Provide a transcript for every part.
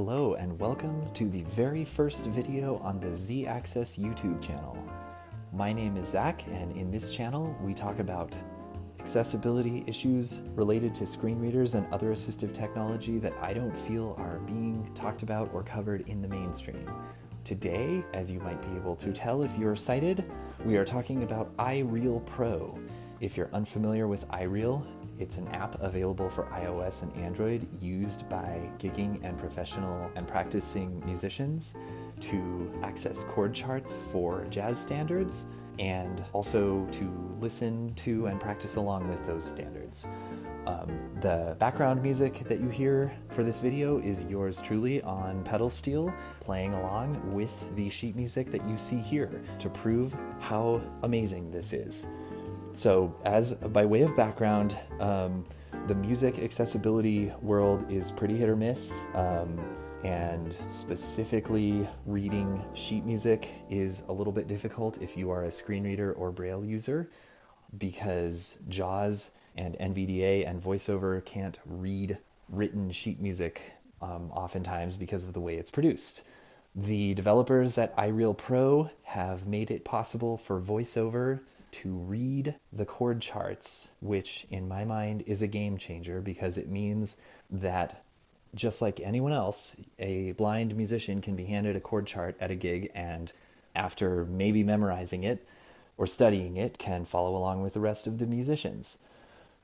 Hello and welcome to the very first video on the Z-Access YouTube channel. My name is Zach, and in this channel we talk about accessibility issues related to screen readers and other assistive technology that I don't feel are being talked about or covered in the mainstream. Today, as you might be able to tell if you're sighted, we are talking about IReal Pro. If you're unfamiliar with IReal, it's an app available for iOS and Android used by gigging and professional and practicing musicians to access chord charts for jazz standards and also to listen to and practice along with those standards. The background music that you hear for this video is yours truly on pedal steel, playing along with the sheet music that you see here to prove how amazing this is. So as by way of background, the music accessibility world is pretty hit or miss, and specifically reading sheet music is a little bit difficult if you are a screen reader or Braille user, because JAWS and NVDA and VoiceOver can't read written sheet music oftentimes because of the way it's produced. The developers at IReal Pro have made it possible for VoiceOver to read the chord charts, which in my mind is a game changer because it means that just like anyone else, a blind musician can be handed a chord chart at a gig and after maybe memorizing it or studying it can follow along with the rest of the musicians.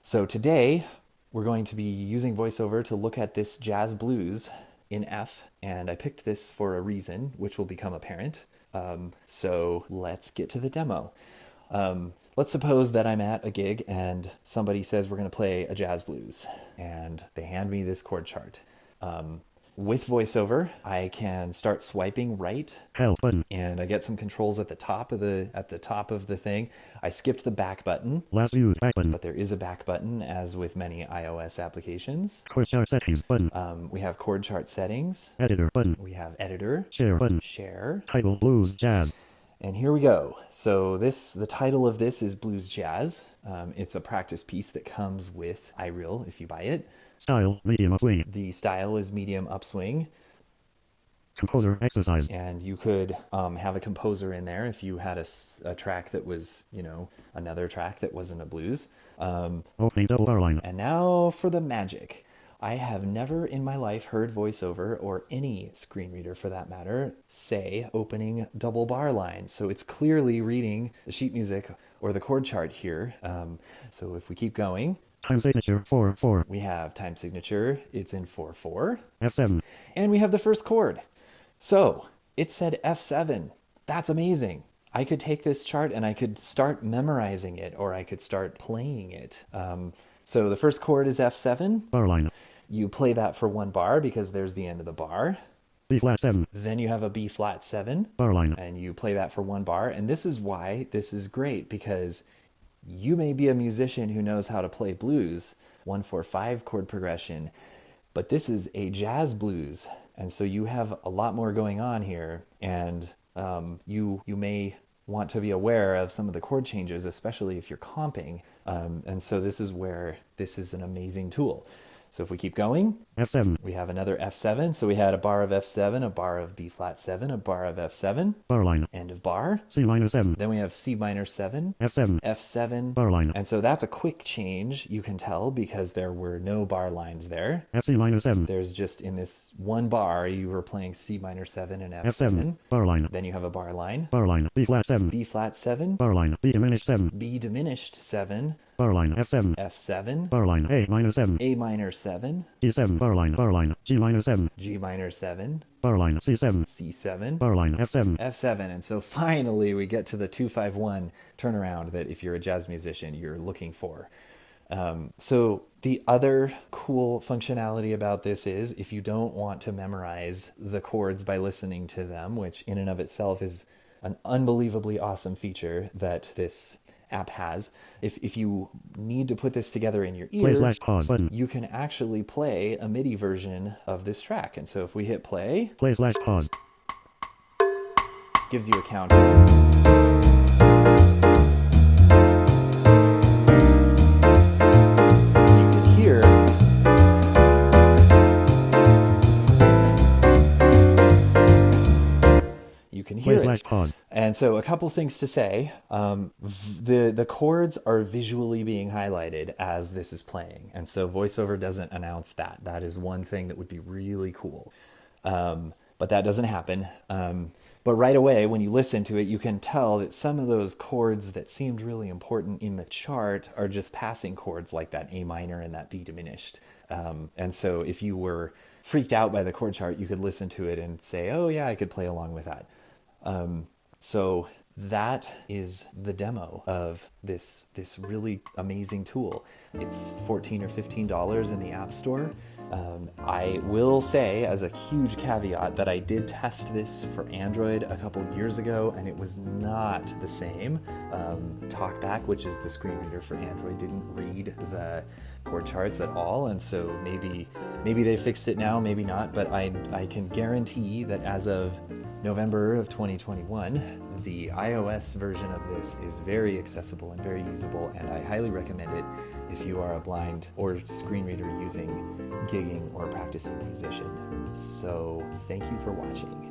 So today we're going to be using VoiceOver to look at this jazz blues in F, and I picked this for a reason which will become apparent. So let's get to the demo. Let's suppose that I'm at a gig and somebody says we're going to play a jazz blues and they hand me this chord chart. With VoiceOver, I can start swiping right, help button, and I get some controls at the top of the thing. I skipped the back button, last used back button, but there is a back button as with many iOS applications. chord chart settings button, We have chord chart settings, editor button, we have editor, share button, share, title blues jazz. and here we go. So the title of this is Blues Jazz. It's a practice piece that comes with IReal if you buy it. Style, medium upswing. The style is medium upswing. Composer exercise. And you could have a composer in there if you had a track that was, another track that wasn't a blues. Opening double bar line. And now for the magic. I have never in my life heard VoiceOver, or any screen reader for that matter, say opening double bar line. So it's clearly reading the sheet music or the chord chart here. So if we keep going, Time signature 4/4. we have time signature, it's in 4/4. F7. And we have the first chord. So it said F7. That's amazing. I could take this chart and I could start memorizing it, or I could start playing it. So the first chord is F7. Bar line. You play that for one bar because there's the end of the bar. B flat 7. Then you have a B flat 7. Bar line. And you play that for one bar. And this is why this is great, because you may be a musician who knows how to play blues, 1-4-5 chord progression, but this is a jazz blues. And so you have a lot more going on here, and you may want to be aware of some of the chord changes, especially if you're comping. And so this is where this is an amazing tool. So if we keep going, F7. we have another F7. So we had a bar of F7, a bar of B flat 7, a bar of F7, Bar line. end of bar. C minor 7. Then we have C minor 7, F7. F7, Bar line. and so that's a quick change, you can tell, because there were no bar lines there. FC minor 7. There's just in this one bar, you were playing C minor 7 and F7. F7. Bar line. Then you have a bar line. Bar line. B flat 7. B flat 7, Bar line. B diminished 7. B diminished 7, Bar line. F7. F7, Bar line. A minor 7. A minor 7, D7. Bar line. Bar line. G minor 7. G minor 7, Bar line. C7. C7, Bar line. F7. F7. And so finally we get to the 2-5-1 turnaround that if you're a jazz musician, you're looking for. So the other cool functionality about this is if you don't want to memorize the chords by listening to them, which in and of itself is an unbelievably awesome feature that this app has. If you need to put this together in your ear, Pause button. you can actually play a MIDI version of this track. And so if we hit play, Pause. gives you a counter. You can hear And so a couple things to say. The chords are visually being highlighted as this is playing. And so VoiceOver doesn't announce that. That is one thing that would be really cool. But that doesn't happen. But right away, when you listen to it, you can tell that some of those chords that seemed really important in the chart are just passing chords like that A minor and that B diminished. And so if you were freaked out by the chord chart, you could listen to it and say, oh yeah, I could play along with that. So that is the demo of this really amazing tool. It's $14 or $15 in the App Store. I will say, as a huge caveat, that I did test this for Android a couple years ago, and it was not the same. TalkBack, which is the screen reader for Android, didn't read the chord charts at all, and so maybe they fixed it now, maybe not, but I can guarantee that as of November of 2021, the iOS version of this is very accessible and very usable, and I highly recommend it if you are a blind or screen reader using gigging or practicing musician. So thank you for watching.